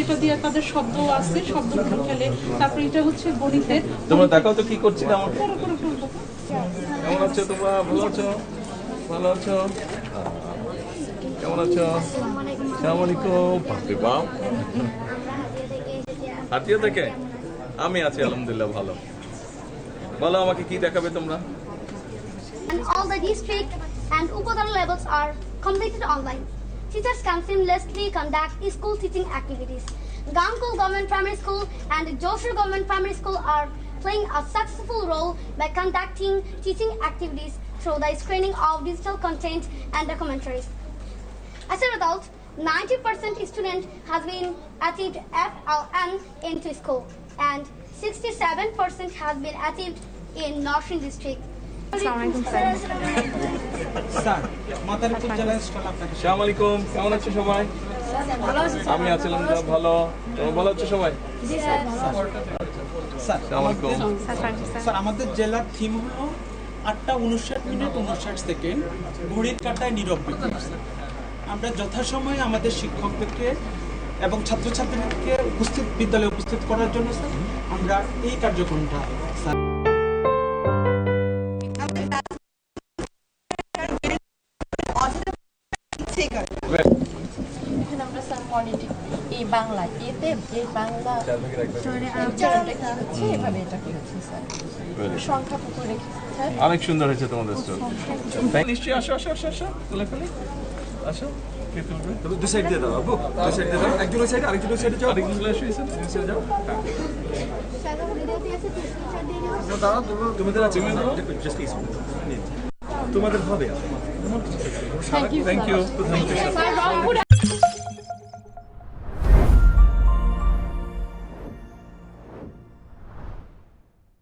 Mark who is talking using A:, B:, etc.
A: এটা দিয়ে তাদের শব্দ আছে, শব্দগুলো খেলে। তারপরে এটা হচ্ছে গণিতের।
B: তোমরা দেখাও তো কি করছি আমার।
A: করো করো করো করো।
B: কেমন আছো তোমরা? ভালো আছো? ভালো আছো? কেমন আছো? আসসালামু আলাইকুম। বাপরে বাপ, হাতিয়া থেকে আমি আছি আলহামদুলিল্লাহ ভালো। বলো আমাকে কি দেখাবে তোমরা?
C: And all the district and Upadana levels are completed online. Teachers can seamlessly conduct school teaching activities. Gangkul Government Primary School and Joshua Government Primary School are playing a successful role by conducting teaching activities through the screening of digital content and documentaries. As a result, 90% student has been achieved FLN into school and 67% has been achieved in Northern District.
B: আসসালামু আলাইকুম। কেমন আছো সবাই? আমি আছি আলহামদুলিল্লাহ ভালো। তোমরা ভালো আছো সবাই?
D: স্যার আমাদের জেলার থিম হলো 8:59:59 ঘড়ির কাঁটায় নীরব বিপ্লব। আমরা যথাসময়ে আমাদের শিক্ষকদেরকে এবং ছাত্রছাত্রীদেরকে বিদ্যালয়ে উপস্থিত করার জন্য স্যার আমরা এই কার্যক্রমটা স্যার
E: আমরা স্যার পলিটিক এই বাংলা এতে এই বাংলা উচ্চারণটা কি হচ্ছে এভাবে এটা করেছি স্যার। সংখ্যা পুকুর রেখেছি স্যার।
B: অনেক সুন্দর হয়েছে তোমাদের স্টোর। নিশ্চয়ই আসো আসো আসো আসো কোলাকুলি আসো। কে তুলবে?
F: তবে দুই সাইড দিয়ে দাও বাবু, দুই সাইড দিয়ে দাও। একজন ওই সাইডে আরেকজন ওই সাইডে যাও।
B: আরেকজন চলে আসো এই সাইডে। এই সাইডে যাও।
F: দাঁড়াও তোমাদের আছে জাস্ট তোমাদের হবে।
B: Thank you.